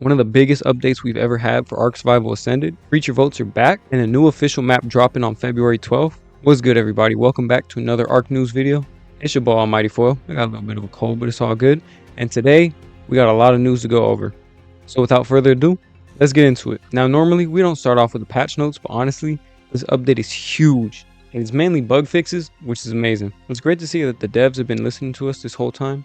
One of the biggest updates we've ever had for Ark Survival Ascended. Creature votes are back and a new official map dropping on February 12th. What's good, everybody? Welcome back to another Ark News video. It's your boy Almighty Foil. I got a little bit of a cold, but it's all good. And today, we got a lot of news to go over. So without further ado, let's get into it. Now, normally, we don't start off with the patch notes, but honestly, this update is huge. And it's mainly bug fixes, which is amazing. It's great to see that the devs have been listening to us this whole time.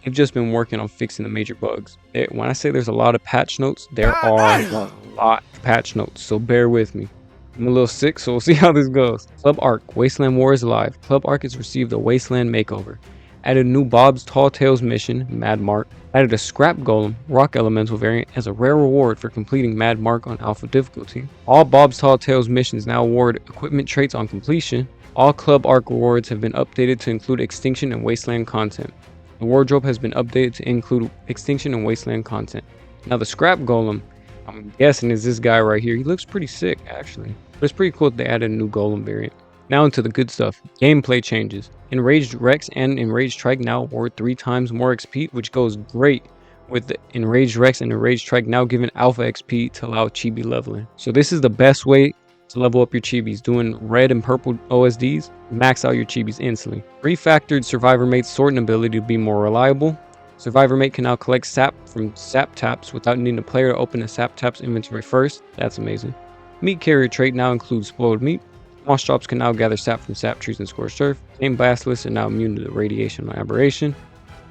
They've just been working on fixing the major bugs. When I say there's a lot of patch notes, there are a lot of patch notes, so bear with me. I'm a little sick, so we'll see how this goes. Club Ark, Wasteland War is live. Club Ark has received a Wasteland makeover. Added a new Bob's Tall Tales mission, Mad Mark. Added a Scrap Golem, Rock Elemental variant as a rare reward for completing Mad Mark on Alpha difficulty. All Bob's Tall Tales missions now award equipment traits on completion. All Club Ark rewards have been updated to include Extinction and Wasteland content. The wardrobe has been updated to include Extinction and Wasteland content. Now the Scrap Golem, I'm guessing is this guy right here. He looks pretty sick actually. But it's pretty cool that they added a new Golem variant. Now into the good stuff. Gameplay changes. Enraged Rex and Enraged Trike now award 3 times more XP, which goes great with the Enraged Rex and Enraged Trike now giving Alpha XP to allow chibi leveling. So this is the best way to level up your chibis. Doing red and purple OSDs, max out your chibis instantly. Refactored Survivor Mate's sorting ability to be more reliable. Survivor Mate can now collect sap from sap taps without needing a player to open a sap tap's inventory first. That's amazing. Meat Carrier trait now includes spoiled meat. Moss drops can now gather sap from sap trees and scorched earth. Same Basilisks are now immune to the radiation and aberration.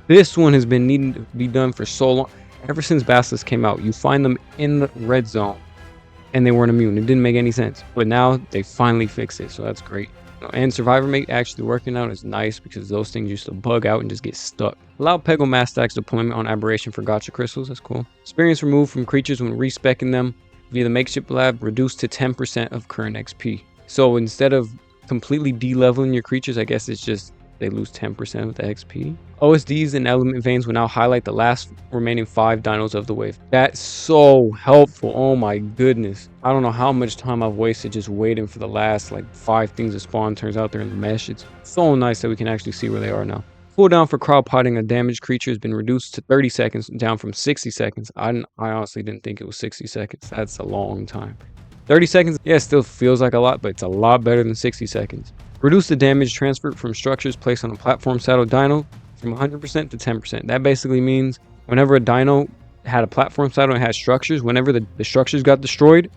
This one has been needing to be done for so long. Ever since Basilisks came out, you find them in the red zone and they weren't immune. It didn't make any sense. But now they finally fixed it, so that's great. And Survivor Mate actually working out is nice because those things used to bug out and just get stuck. Allow Peggle Mass Stacks deployment on Aberration for Gotcha Crystals. That's cool. Experience removed from creatures when respecking them via the Makeshift Lab reduced to 10% of current XP. So instead of completely de-leveling your creatures, I guess it's just they lose 10% of the XP. OSDs and element veins will now highlight the last remaining 5 dinos of the wave. That's so helpful. Oh my goodness. I don't know how much time I've wasted just waiting for the last like 5 things to spawn. Turns out they're in the mesh. It's so nice that we can actually see where they are now. Cooldown for crowd potting a damaged creature has been reduced to 30 seconds, down from 60 seconds. I honestly didn't think it was 60 seconds. That's a long time. 30 seconds, yeah, it still feels like a lot, but it's a lot better than 60 seconds. Reduce the damage transferred from structures placed on a platform saddle dino from 100% to 10%. That basically means whenever a dino had a platform saddle and had structures, whenever the structures got destroyed,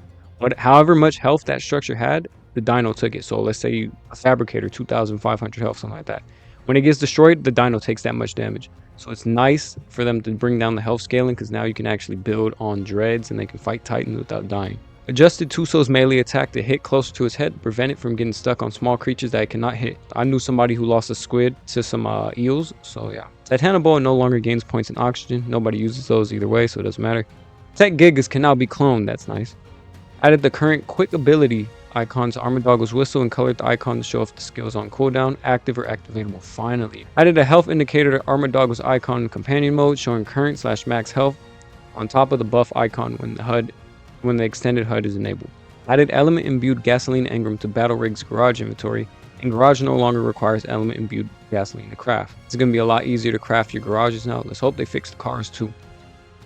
however much health that structure had, the dino took it. So let's say a fabricator, 2,500 health, something like that. When it gets destroyed, the dino takes that much damage. So it's nice for them to bring down the health scaling because now you can actually build on dreads and they can fight titans without dying. Adjusted Tuso's melee attack to hit closer to his head, prevent it from getting stuck on small creatures that it cannot hit. I knew somebody who lost a squid to some eels, so yeah. Titanic Boa no longer gains points in oxygen. Nobody uses those either way, so it doesn't matter. Tech Gigas can now be cloned, that's nice. Added the current quick ability icon to Armadoggo's whistle and colored the icon to show if the skill is on cooldown, active or activatable. Finally. Added a health indicator to Armadoggo's icon in companion mode, showing current / max health on top of the buff icon when the extended HUD is enabled. Added element imbued gasoline engram to Battle Rig's garage inventory, and garage no longer requires element imbued gasoline to craft. It's going to be a lot easier to craft your garages now. Let's hope they fix the cars too.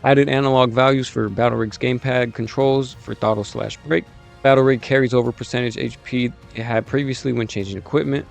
Added analog values for Battle Rig's gamepad controls for throttle / brake. Battle Rig carries over percentage HP it had previously when changing equipment.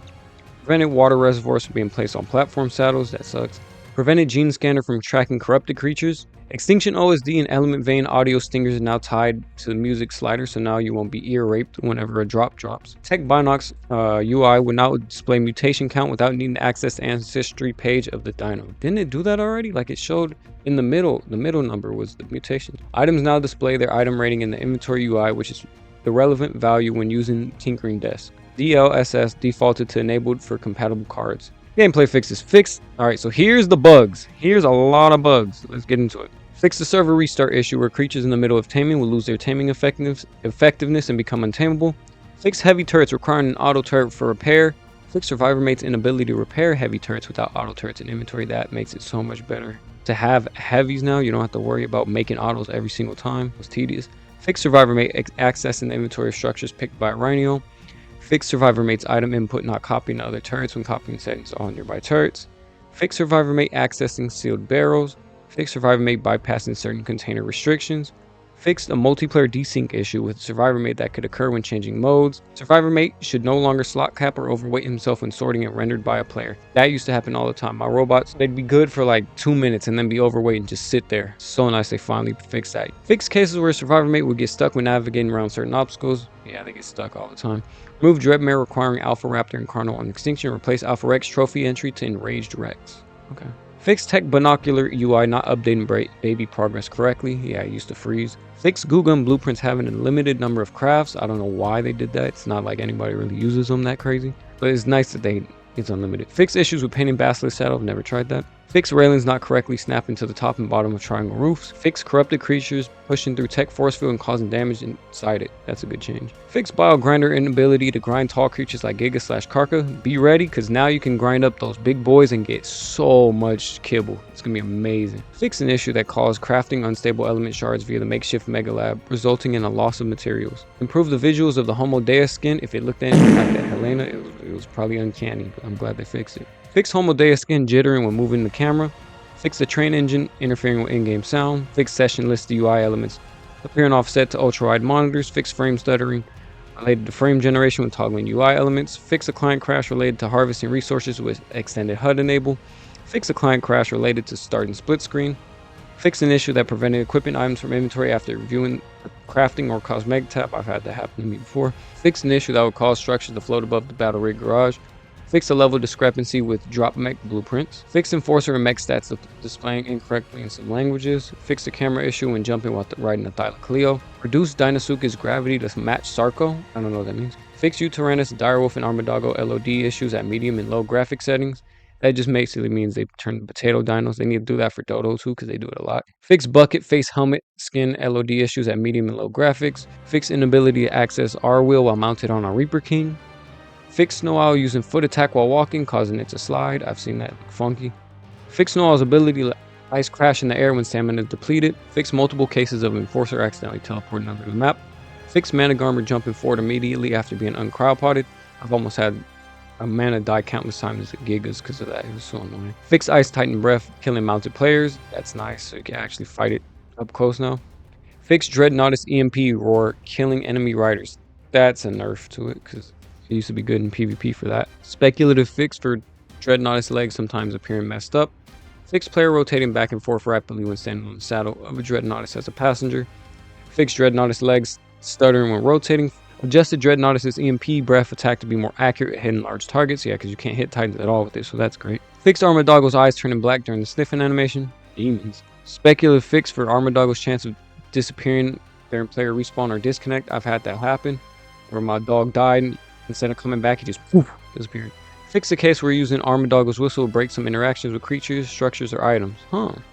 Prevented water reservoirs from being placed on platform saddles. That sucks. Prevented gene scanner from tracking corrupted creatures. Extinction OSD and element vein audio stingers are now tied to the music slider, so now you won't be ear raped whenever a drop drops. Tech Binox UI will now display mutation count without needing to access the ancestry page of the dino. Didn't it do that already? Like it showed in the middle number was the mutation. Items now display their item rating in the inventory UI, which is the relevant value when using Tinkering Desk. DLSS defaulted to enabled for compatible cards. Gameplay fixes fixed. Alright, so here's the bugs. Here's a lot of bugs. Let's get into it. Fix the server restart issue where creatures in the middle of taming will lose their taming effectiveness and become untamable. Fix heavy turrets requiring an auto turret for repair. Fix Survivor Mate's inability to repair heavy turrets without auto turrets in inventory. That makes it so much better. To have heavies now, you don't have to worry about making autos every single time. It was tedious. Fix Survivor Mate accessing the inventory of structures picked by Rhino. Fix Survivor Mate's item input not copying other turrets when copying settings on nearby turrets. Fix Survivor Mate accessing sealed barrels. Fix survivor mate bypassing certain container restrictions. Fixed a multiplayer desync issue with survivor mate that could occur when changing modes. Survivor mate should no longer slot cap or overweight himself when sorting and rendered by a player. That used to happen all the time. My robots, they'd be good for like 2 minutes and then be overweight and just sit there. So nice they finally fixed that. Fixed cases where survivor mate would get stuck when navigating around certain obstacles. Yeah, they get stuck all the time. Remove Dreadmare requiring Alpha Raptor and Carnal on extinction. Replace Alpha Rex trophy entry to Enraged Rex. Okay. Fix Tech Binocular UI not updating baby progress correctly. Yeah, it used to freeze. Fix Goo Gun Blueprints having a limited number of crafts. I don't know why they did that. It's not like anybody really uses them that crazy. But it's nice that it's unlimited. Fix issues with painting Basilisk Saddle. I've never tried that. Fix railings not correctly snapping to the top and bottom of triangle roofs. Fix corrupted creatures pushing through tech force field and causing damage inside it. That's a good change. Fix Bio Grinder inability to grind tall creatures like Giga/Karka. Be ready, because now you can grind up those big boys and get so much kibble. It's going to be amazing. Fix an issue that caused crafting unstable element shards via the makeshift Mega Lab, resulting in a loss of materials. Improve the visuals of the Homo Deus skin. If it looked anything like that Helena, it was probably uncanny, but I'm glad they fixed it. Fix Homo Deus skin jittering when moving the camera. Fix the train engine interfering with in-game sound. Fix session list UI elements appearing offset to ultra-wide monitors. Fix frame stuttering related to frame generation when toggling UI elements. Fix a client crash related to harvesting resources with extended HUD enable. Fix a client crash related to starting split screen. Fix an issue that prevented equipment items from inventory after reviewing crafting or cosmetic tab. I've had that happen to me before. Fix an issue that would cause structures to float above the battle rig garage. Fix a level discrepancy with drop mech blueprints. Fix enforcer and mech stats displaying incorrectly in some languages. Fix the camera issue when jumping while riding a Thylacleo. Reduce Dinosuke's gravity to match Sarko. I don't know what that means. Fix Utyrannus, Direwolf, and Armadago LOD issues at medium and low graphic settings. That just basically means they turn the potato dinos. They need to do that for Dodo too, because they do it a lot. Fix bucket, face, helmet, skin, LOD issues at medium and low graphics. Fix inability to access R-wheel while mounted on a Reaper King. Fix Snow Owl using foot attack while walking, causing it to slide. I've seen that look funky. Fix Snow Owl's ability to ice crash in the air when stamina is depleted. Fix multiple cases of Enforcer accidentally teleporting under the map. Fix Mana Garmer jumping forward immediately after being uncryopodded. I've almost had a mana die countless times at Gigas because of that. It was so annoying. Fix Ice Titan Breath, killing mounted players. That's nice, so you can actually fight it up close now. Fix Dreadnoughtus EMP Roar, killing enemy riders. That's a nerf to it, because it used to be good in PvP for that. Speculative fix for Dreadnoughtus legs sometimes appearing messed up. Fix player rotating back and forth rapidly when standing on the saddle of a Dreadnoughtus as a passenger. Fix Dreadnoughtus legs stuttering when rotating. Adjusted Dreadnoughtus' EMP breath attack to be more accurate at hitting large targets. Yeah, because you can't hit Titans at all with it, so that's great. Fix Armadago's eyes turning black during the sniffing animation. Demons. Speculative fix for Armadago's chance of disappearing during player respawn or disconnect. I've had that happen, where my dog died. Instead of coming back, he just poof, disappeared. Fix the case where using Armadago's whistle will break some interactions with creatures, structures, or items.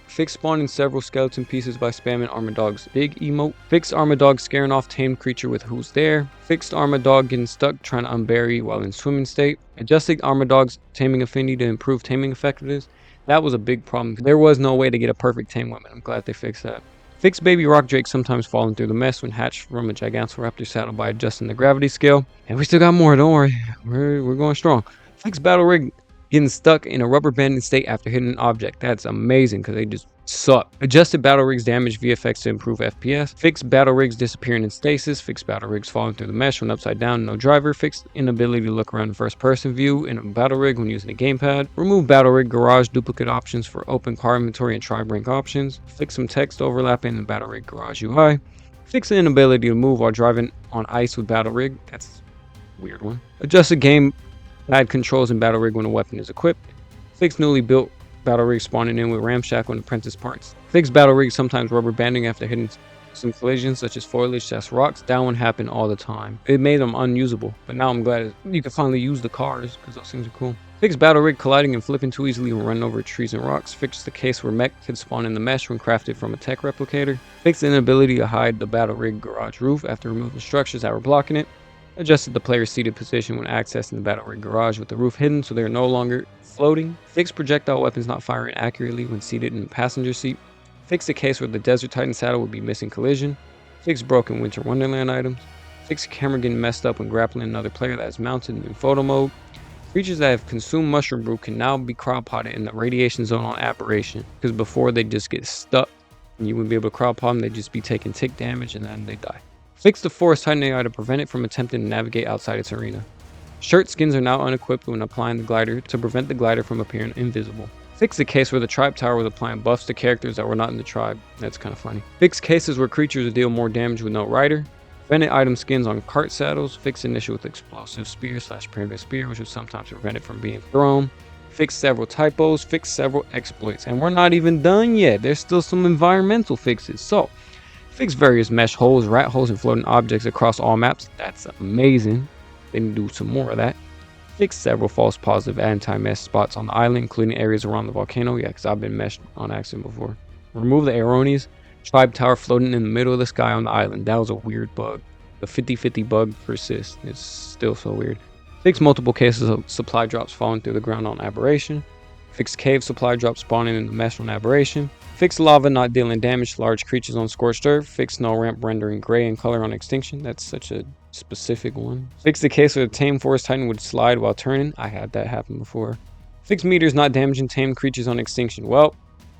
Fix spawning several skeleton pieces by spamming Armadog's big emote. Fix Armadog scaring off tamed creature with who's there. Fixed Armadog getting stuck trying to unbury while in swimming state. Adjusted Armadog's taming affinity to improve taming effectiveness. That was a big problem. There was no way to get a perfect tame weapon. I'm glad they fixed that. Fix Baby Rock Drake sometimes falling through the mess when hatched from a Gigantoraptor saddle by adjusting the gravity scale. And we still got more, don't worry. We're going strong. Fix Battle Rig getting stuck in a rubber banding state after hitting an object. That's amazing because they just suck. Adjusted Battle Rig's damage VFX to improve FPS. Fix Battle Rigs disappearing in stasis. Fix Battle Rigs falling through the mesh when upside down, no driver. Fix inability to look around in first person view in a Battle Rig when using a gamepad. Remove Battle Rig Garage duplicate options for open car inventory and tri-rank options. Fix some text overlapping in the Battle Rig Garage UI. Fix the inability to move while driving on ice with Battle Rig. That's a weird one. Adjusted game pad controls in Battle Rig when a weapon is equipped. Fix newly built Battle Rig spawning in with Ramshackle and Apprentice parts. Fix Battle Rig sometimes rubber banding after hitting some collisions such as foliage that's rocks. That one happened all the time. It made them unusable, but now I'm glad you can finally use the cars because those things are cool. Fix Battle Rig colliding and flipping too easily when running over trees and rocks. Fix the case where mech could spawn in the mesh when crafted from a tech replicator. Fix the inability to hide the Battle Rig garage roof after removing structures that were blocking it. Adjusted the player's seated position when accessing the Battle Rig garage with the roof hidden so they are no longer floating. Fix projectile weapons not firing accurately when seated in the passenger seat. Fix the case where the Desert Titan saddle would be missing collision. Fix broken Winter Wonderland items. Fix camera getting messed up when grappling another player that is mounted in photo mode. Creatures that have consumed mushroom brew can now be crop potted in the radiation zone on aberration, because before they just get stuck and you wouldn't be able to crop pot them, they'd just be taking tick damage and then they die. Fix the forest titan AI to prevent it from attempting to navigate outside its arena. Shirt skins are now unequipped when applying the glider to prevent the glider from appearing invisible. Fix the case where the tribe tower was applying buffs to characters that were not in the tribe. That's kind of funny. Fix cases where creatures would deal more damage with no rider. Prevented item skins on cart saddles. Fix an issue with explosive spear / pyramid spear, which would sometimes prevent it from being thrown. Fix several typos. Fix several exploits. And we're not even done yet. There's still some environmental fixes. So, fix various mesh holes, rat holes, and floating objects across all maps. That's amazing. They need to do some more of that. Fix several false positive anti-mesh spots on the island, including areas around the volcano. Yeah, because I've been meshed on accident before. Remove the erroneous tribe tower floating in the middle of the sky on the island. That was a weird bug. The 50-50 bug persists. It's still so weird. Fix multiple cases of supply drops falling through the ground on aberration. Fix cave supply drops spawning in the mesh on aberration. Fix lava not dealing damage to large creatures on scorched earth. Fix snow ramp rendering gray in color on extinction. That's such a specific one. Fix the case where the tame forest titan would slide while turning. I had that happen before. Fix meteors not damaging tame creatures on extinction. Well,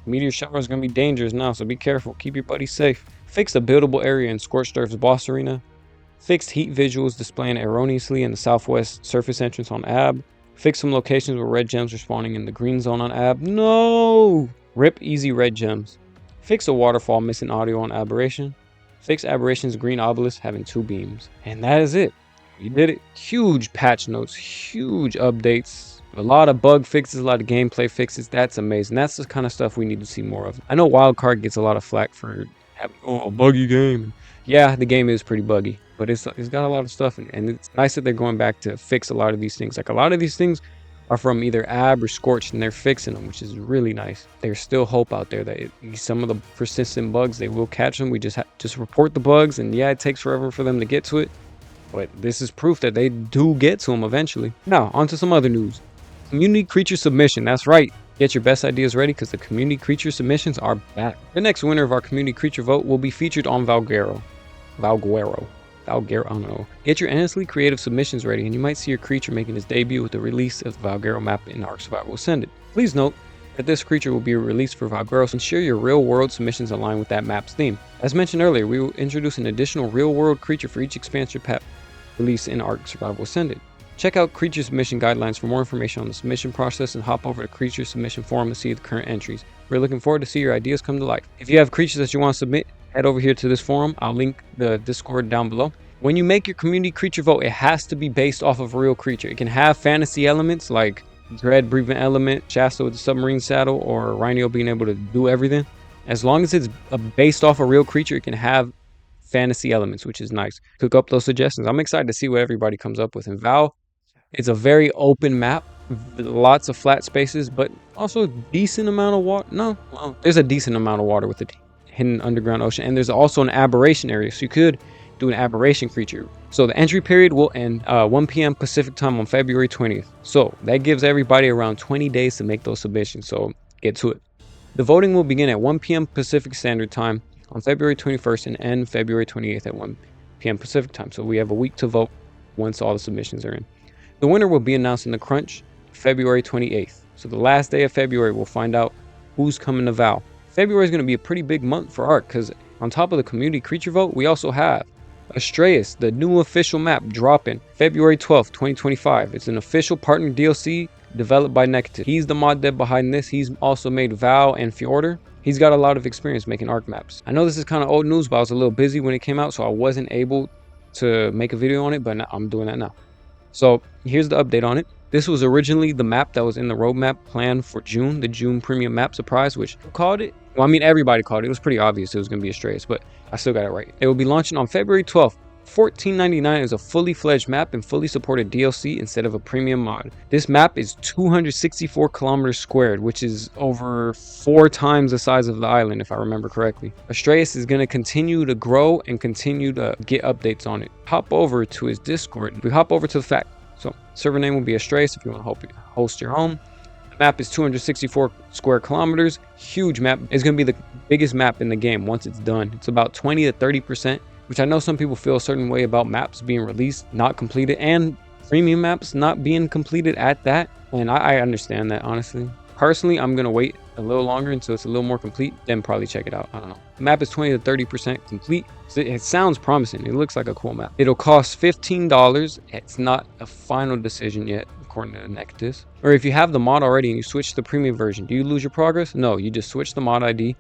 meteor shower is going to be dangerous now, so be careful. Keep your buddies safe. Fix a buildable area in scorched earth's boss arena. Fixed heat visuals displaying erroneously in the southwest surface entrance on Ab. Fix some locations where red gems are spawning in the green zone on Ab. No! Rip easy red gems. Fix a waterfall missing audio on aberration. Fix aberration's green obelisk having 2 beams. And that is it. We did it. Huge patch notes, huge updates, a lot of bug fixes, a lot of gameplay fixes. That's amazing. That's the kind of stuff we need to see more of. I know Wildcard gets a lot of flack for having a buggy game. Yeah, the game is pretty buggy, but it's got a lot of stuff, and it's nice that they're going back to fix a lot of these things. Like, a lot of these things are from either Ab or Scorched, and they're fixing them, which is really nice. There's still hope out there that some of the persistent bugs, they will catch them. We just report the bugs, and yeah, it takes forever for them to get to it, but this is proof that they do get to them eventually. Now, on to some other news. Community creature submission. That's right. Get your best ideas ready, because the community creature submissions are back. The next winner of our community creature vote will be featured on Valguero. I don't know. Get your endlessly creative submissions ready, and you might see your creature making its debut with the release of the Valguero map in Ark Survival Ascended. Please note that this creature will be released for Valguero, so ensure your real-world submissions align with that map's theme. As mentioned earlier, we will introduce an additional real-world creature for each expansion pack released in Ark Survival Ascended. Check out creature submission guidelines for more information on the submission process, and hop over to creature submission forum to see the current entries. We're looking forward to see your ideas come to life. If you have creatures that you want to submit, head over here to this forum. I'll link the Discord down below. When you make your community creature vote, it has to be based off of a real creature. It can have fantasy elements like Dread breathing element, Shasta with the submarine saddle, or Rhino being able to do everything. As long as it's based off a real creature, it can have fantasy elements, which is nice. Cook up those suggestions. I'm excited to see what everybody comes up with. And Val, it's a very open map, lots of flat spaces, but also a decent amount of water. No, well, there's a decent amount of water with the hidden underground ocean, and there's also an aberration area, so you could do an aberration creature. So the entry period will end 1 p.m. Pacific time on February 20th. So that gives everybody around 20 days to make those submissions, so get to it. The voting will begin at 1 p.m. Pacific Standard Time on February 21st and end February 28th at 1 p.m. Pacific Time. So we have a week to vote once all the submissions are in. The winner will be announced in the crunch February 28th. So the last day of February, we'll find out who's coming to Val. February is going to be a pretty big month for Ark, because on top of the community creature vote, we also have Astraeus, the new official map, dropping February 12th, 2025. It's an official partner DLC developed by Negative. He's the mod dev behind this. He's also made Val and Fjordur. He's got a lot of experience making Ark maps. I know this is kind of old news, but I was a little busy when it came out, so I wasn't able to make a video on it, but I'm doing that now. So here's the update on it. This was originally the map that was in the roadmap plan for June, the June premium map surprise, which called it. Well, I mean, everybody called it. It was pretty obvious it was going to be Astraeus, but I still got it right. It will be launching on February 12th. $14.99 is a fully fledged map and fully supported DLC instead of a premium mod. This map is 264 kilometers squared, which is over 4 times the size of the island, if I remember correctly. Astraeus is going to continue to grow and continue to get updates on it. Hop over to his Discord. We hop over to the fact. So server name will be Astraeus if you want to host your home. The map is 264 square kilometers. Huge map. It's going to be the biggest map in the game once it's done. It's about 20 to 30%, which I know some people feel a certain way about maps being released, not completed, and premium maps not being completed at that, and I understand that, honestly. Personally, I'm gonna wait a little longer until it's a little more complete, then probably check it out. I don't know. The map is 20 to 30% complete. So it sounds promising. It looks like a cool map. It'll cost $15. It's not a final decision yet, according to Nectis. Or if you have the mod already and you switch to the premium version, do you lose your progress? No, you just switch the mod ID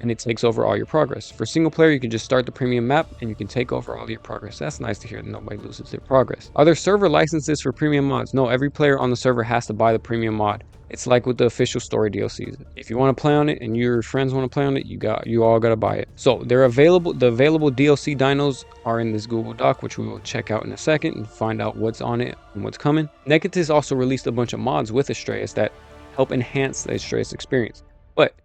and it takes over all your progress. For single player, you can just start the premium map and you can take over all your progress. That's nice to hear that nobody loses their progress. Are there server licenses for premium mods? No, every player on the server has to buy the premium mod. It's like with the official story DLCs. If you want to play on it and your friends want to play on it, you all gotta buy it. So they're available. The available DLC dinos are in this Google Doc, which we will check out in a second and find out what's on it and what's coming. Negatis also released a bunch of mods with Astraeus that help enhance the Astraeus experience. But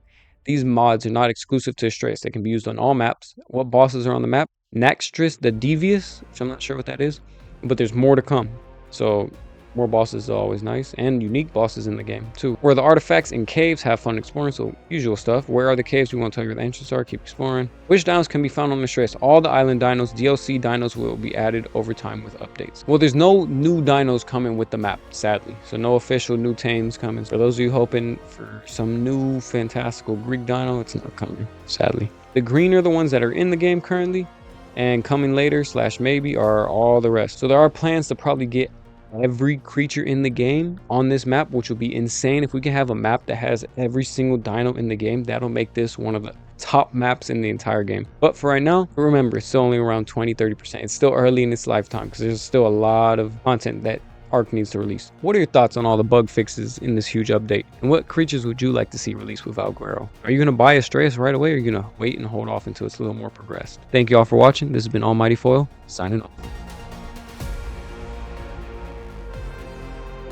these mods are not exclusive to Astraeus. They can be used on all maps. What bosses are on the map? Naxtris the Devious, which I'm not sure what that is, but there's more to come. So more bosses are always nice, and unique bosses in the game too. Where the artifacts and caves, have fun exploring, so usual stuff. Where are the caves? We won't tell you where the entrances are, keep exploring. Which dinos can be found on Astraeus? All the island dinos, DLC dinos will be added over time with updates. Well, there's no new dinos coming with the map, sadly. So no official new tames coming. For those of you hoping for some new fantastical Greek dino, it's not coming, sadly. The green are the ones that are in the game currently, and coming later / maybe are all the rest. So there are plans to probably get every creature in the game on this map, which will be insane. If we can have a map that has every single dino in the game, that'll make this one of the top maps in the entire game. But for right now, remember, it's still only around 20-30%. It's still early in its lifetime because there's still a lot of content that Ark needs to release. What are your thoughts on all the bug fixes in this huge update? And what creatures would you like to see released with Valguero? Are you going to buy Astraeus right away, or are you going to wait and hold off until it's a little more progressed? Thank you all for watching. This has been Almighty Foil, signing off.